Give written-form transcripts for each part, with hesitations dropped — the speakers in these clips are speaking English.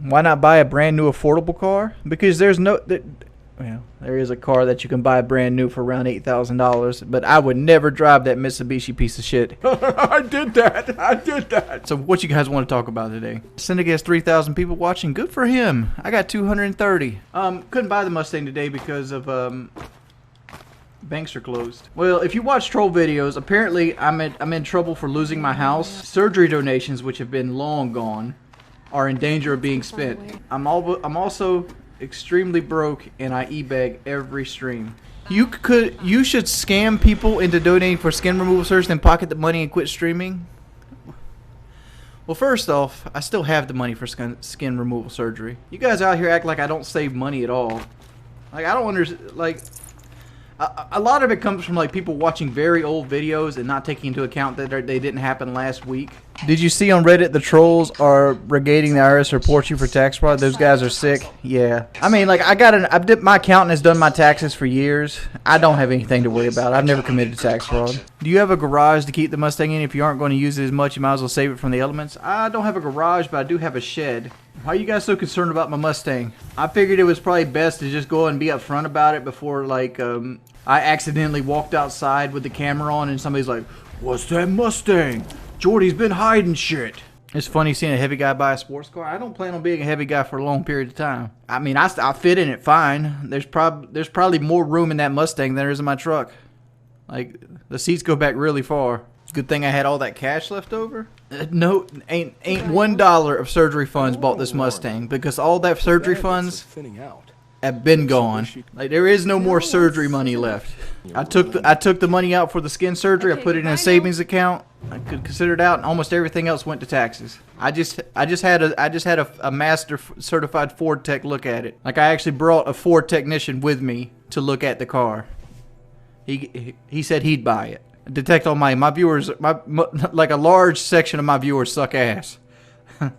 Why not buy a brand new affordable car? Because there's no... Well, there is a car that you can buy brand new for around $8,000, but I would never drive that Mitsubishi piece of shit. I did that. So what you guys want to talk about today? Syndicate has 3,000 people watching. Good for him. I got 230. Couldn't buy the Mustang today because of banks are closed. Well, if you watch troll videos, apparently I'm in trouble for losing my house. Surgery donations, which have been long gone, are in danger of being spent. I'm also extremely broke, and I e-bag every stream. You should scam people into donating for skin removal surgery, then pocket the money and quit streaming. Well, first off, I still have the money for skin removal surgery. You guys out here act like I don't save money at all. Like, I don't understand. Like, a lot of it comes from like people watching very old videos and not taking into account that they didn't happen last week. Did you see on Reddit the trolls are brigading the IRS to report you for tax fraud? Those guys are sick. Yeah. I mean, like, my accountant has done my taxes for years. I don't have anything to worry about. I've never committed tax fraud. Do you have a garage to keep the Mustang in? If you aren't going to use it as much, you might as well save it from the elements. I don't have a garage, but I do have a shed. Why are you guys so concerned about my Mustang? I figured it was probably best to just go and be upfront about it before, like, I accidentally walked outside with the camera on and somebody's like, "What's that Mustang? Jordy's been hiding shit." It's funny seeing a heavy guy buy a sports car. I don't plan on being a heavy guy for a long period of time. I mean, I fit in it fine. There's probably more room in that Mustang than there is in my truck. Like, the seats go back really far. Good thing I had all that cash left over. No, ain't $1 of surgery funds bought this Mustang, because all that surgery funds have been gone. Like, there is no more surgery money left. I took the money out for the skin surgery. I put it in a savings account. I could consider it out, and almost everything else went to taxes. I just had a master certified Ford tech look at it. Like, I actually brought a Ford technician with me to look at the car. He said he'd buy it. Detect on my viewers, like a large section of my viewers suck ass.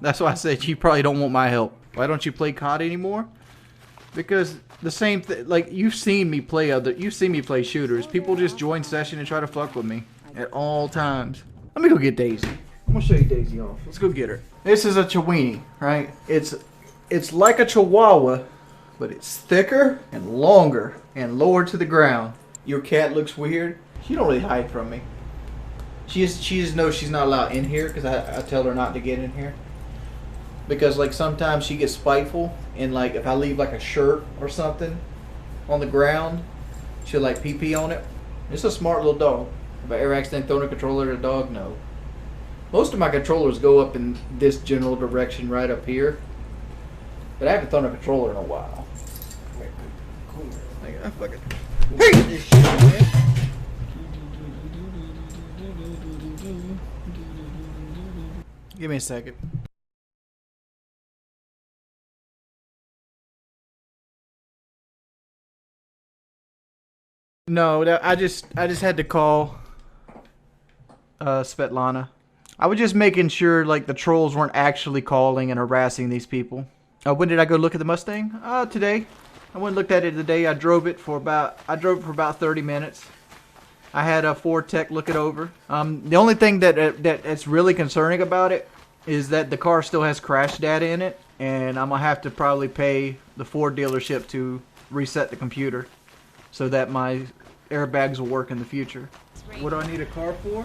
That's why I said you probably don't want my help. Why don't you play COD anymore? Because the same thing, like, you've seen me play shooters. People just join session and try to fuck with me at all times. Let me go get Daisy. I'm gonna show you Daisy off. Let's go get her. This is a Chiweenie, right? It's like a Chihuahua, but it's thicker and longer and lower to the ground. Your cat looks weird. She don't really hide from me. She just knows she's not allowed in here because I tell her not to get in here. Because, like, sometimes she gets spiteful, and, like, if I leave, like, a shirt or something on the ground, she'll, like, pee on it. It's a smart little dog. If I ever accidentally throw a controller at a dog, no. Most of my controllers go up in this general direction right up here. But I haven't thrown a controller in a while. Like, I fucking hate this shit, man. Give me a second. No, I just had to call Svetlana. I was just making sure, like, the trolls weren't actually calling and harassing these people. When did I go look at the Mustang? Today. I went and looked at it today. I drove it for about 30 minutes. I had a Ford tech look it over. The only thing that's really concerning about it is that the car still has crash data in it, and I'm gonna have to probably pay the Ford dealership to reset the computer so that my airbags will work in the future. What do I need a car for?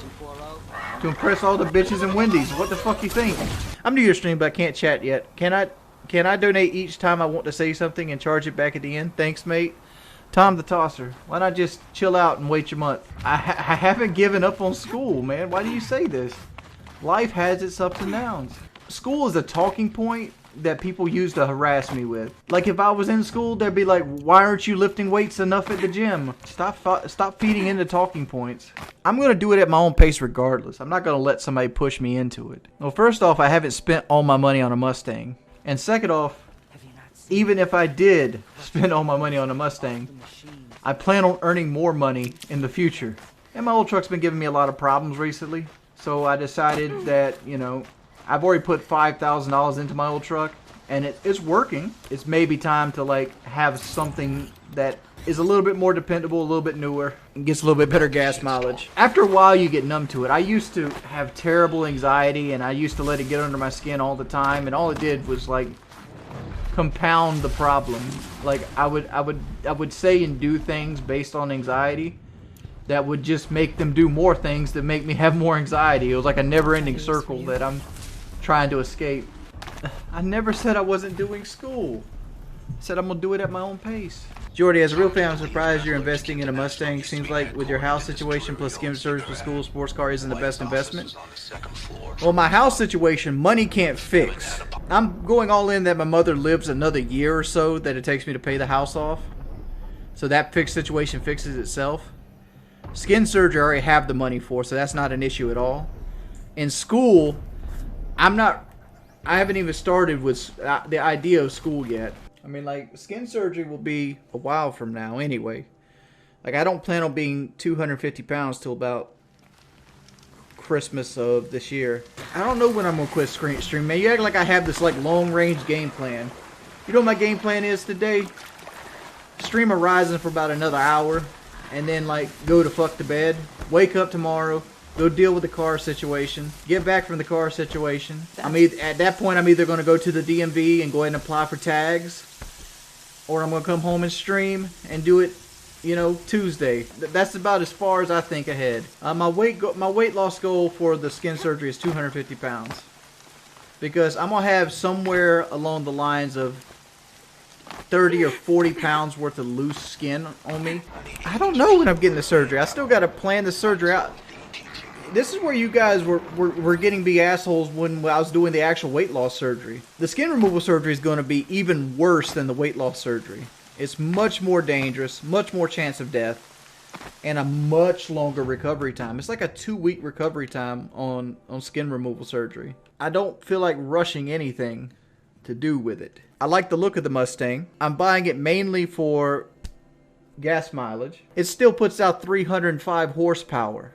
To impress all the bitches in Wendy's. What the fuck you think? I'm new to your stream, but I can't chat yet. Can I donate each time I want to say something and charge it back at the end? Thanks, mate. Tom the Tosser. Why not just chill out and wait your month? I haven't given up on school, man. Why do you say this? Life has its ups and downs. School is a talking point that people use to harass me with. Like, if I was in school, they'd be like, "Why aren't you lifting weights enough at the gym?" Stop feeding into talking points. I'm going to do it at my own pace regardless. I'm not going to let somebody push me into it. Well, first off, I haven't spent all my money on a Mustang. And second off, even if I did spend all my money on a Mustang, I plan on earning more money in the future. And my old truck's been giving me a lot of problems recently. So I decided that, you know, I've already put $5,000 into my old truck, and it's working. It's maybe time to, like, have something that is a little bit more dependable, a little bit newer, and gets a little bit better gas mileage. After a while, you get numb to it. I used to have terrible anxiety, and I used to let it get under my skin all the time, and all it did was, like, compound the problem. Like I would say and do things based on anxiety that would just make them do more things that make me have more anxiety. It was like a never-ending circle that I'm trying to escape. I never said I wasn't doing school. I said I'm gonna do it at my own pace. Jordy, as a real fan, I'm surprised you're investing in a Mustang. Seems like with your house situation plus skim service for school, sports car isn't the best investment. Well, my house situation, money can't fix. I'm going all in that my mother lives another year or so that it takes me to pay the house off. So that fixed situation fixes itself. Skin surgery I already have the money for, so that's not an issue at all. In school, I haven't even started with the idea of school yet. I mean, like, skin surgery will be a while from now anyway. Like, I don't plan on being 250 pounds till about Christmas of this year. I don't know when I'm going to quit streaming, man. You act like I have this, like, long-range game plan. You know what my game plan is today? Stream Horizon for about another hour, and then, like, go to fuck to bed. Wake up tomorrow. Go deal with the car situation. Get back from the car situation. At that point, I'm either going to go to the DMV and go ahead and apply for tags, or I'm going to come home and stream and do it, you know, Tuesday. That's about as far as I think ahead. My weight loss goal for the skin surgery is 250 pounds. Because I'm going to have somewhere along the lines of 30 or 40 pounds worth of loose skin on me. I don't know when I'm getting the surgery. I still got to plan the surgery out. This is where you guys were getting big assholes when I was doing the actual weight loss surgery. The skin removal surgery is going to be even worse than the weight loss surgery. It's much more dangerous, much more chance of death, and a much longer recovery time. It's like a 2-week recovery time on skin removal surgery. I don't feel like rushing anything to do with it. I like the look of the Mustang. I'm buying it mainly for gas mileage. It still puts out 305 horsepower.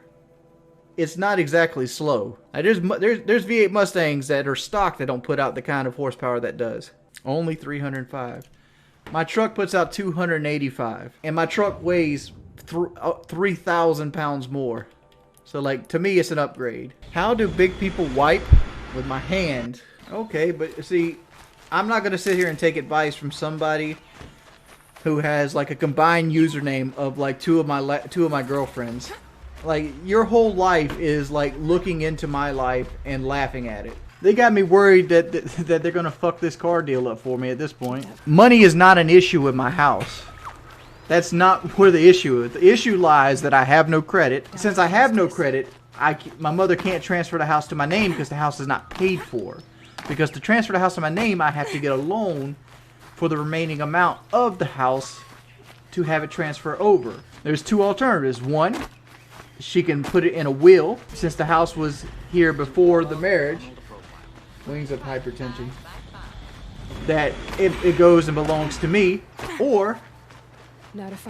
It's not exactly slow. There's V8 Mustangs that are stock that don't put out the kind of horsepower that does. Only 305. My truck puts out 285. And my truck weighs 3,000 pounds more. So, like, to me, it's an upgrade. How do big people wipe? With my hand. Okay, but see, I'm not going to sit here and take advice from somebody who has, like, a combined username of, like, two of my girlfriends. Like, your whole life is, like, looking into my life and laughing at it. They got me worried that they're going to fuck this car deal up for me at this point. Money is not an issue with my house. That's not where the issue is. The issue lies that I have no credit. Since I have no credit, my mother can't transfer the house to my name because the house is not paid for. Because to transfer the house to my name, I have to get a loan for the remaining amount of the house to have it transfer over. There's two alternatives. One, she can put it in a will, since the house was here before the marriage. Wings of hypertension. That it goes and belongs to me. Or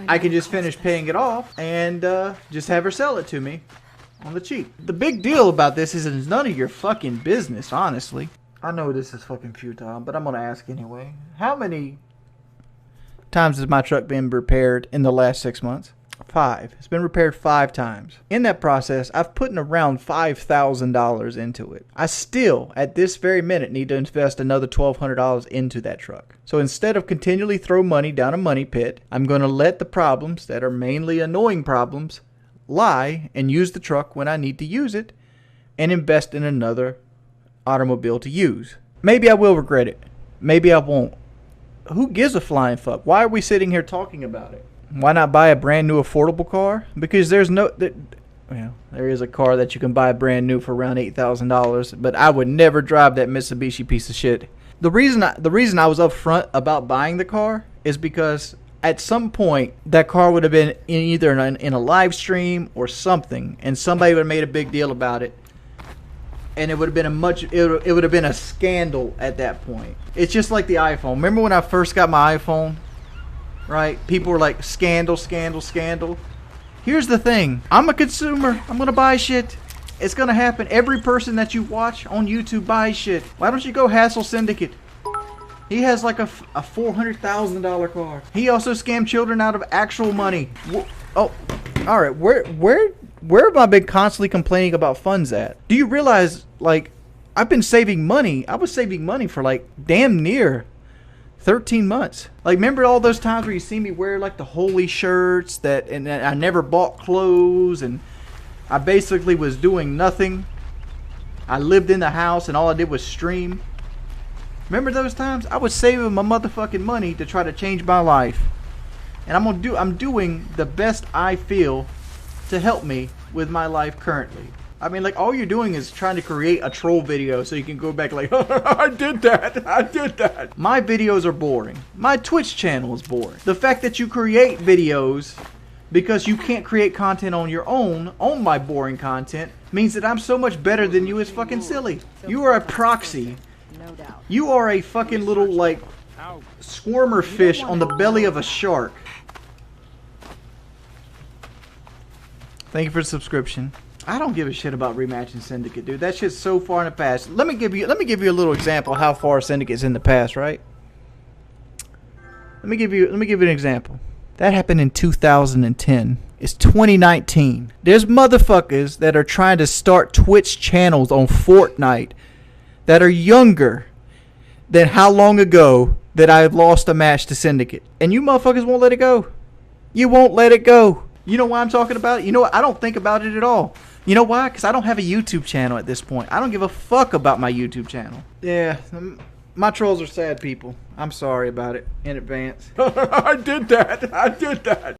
I can just finish paying it off and just have her sell it to me on the cheap. The big deal about this is it's none of your fucking business, honestly. I know this is fucking futile, but I'm going to ask anyway. How many times has my truck been repaired in the last 6 months? 5. It's been repaired 5 times. In that process, I've put in around $5,000 into it. I still, at this very minute, need to invest another $1,200 into that truck. So instead of continually throw money down a money pit, I'm going to let the problems that are mainly annoying problems lie and use the truck when I need to use it and invest in another automobile to use. Maybe I will regret it. Maybe I won't. Who gives a flying fuck? Why are we sitting here talking about it? Why not buy a brand new affordable car? Because there is a car that you can buy brand new for around $8,000, but I would never drive that Mitsubishi piece of shit. The reason I was upfront about buying the car is because at some point that car would have been either in a live stream or something, and somebody would have made a big deal about it, and it would have been it would have been a scandal at that point. It's just like the iPhone. Remember when I first got my iPhone? Right? People were like, scandal, scandal, scandal. Here's the thing. I'm a consumer. I'm going to buy shit. It's going to happen. Every person that you watch on YouTube buys shit. Why don't you go Hassel Syndicate? He has like a $400,000 car. He also scammed children out of actual money. Oh, all right. Where have I been constantly complaining about funds at? Do you realize, like, I've been saving money. I was saving money for like damn near 13 months. Like, remember all those times where you see me wear like the holy shirts and I never bought clothes and I basically was doing nothing. I lived in the house and all I did was stream. Remember those times? I was saving my motherfucking money to try to change my life. And I'm doing the best I feel to help me with my life currently. I mean, like, all you're doing is trying to create a troll video so you can go back like, I did that. My videos are boring. My Twitch channel is boring. The fact that you create videos because you can't create content on your own, on my boring content, means that I'm so much better than you is fucking silly. You are a proxy. You are a fucking little, like, squirmer fish on the belly of a shark. Thank you for the subscription. I don't give a shit about rematching Syndicate, dude. That shit's so far in the past. Let me give you a little example of how far Syndicate's in the past, right? Let me give you an example. That happened in 2010. It's 2019. There's motherfuckers that are trying to start Twitch channels on Fortnite that are younger than how long ago that I lost a match to Syndicate. And you motherfuckers won't let it go. You won't let it go. You know why I'm talking about it? You know what? I don't think about it at all. You know why? Because I don't have a YouTube channel at this point. I don't give a fuck about my YouTube channel. Yeah, my trolls are sad people. I'm sorry about it in advance. I did that.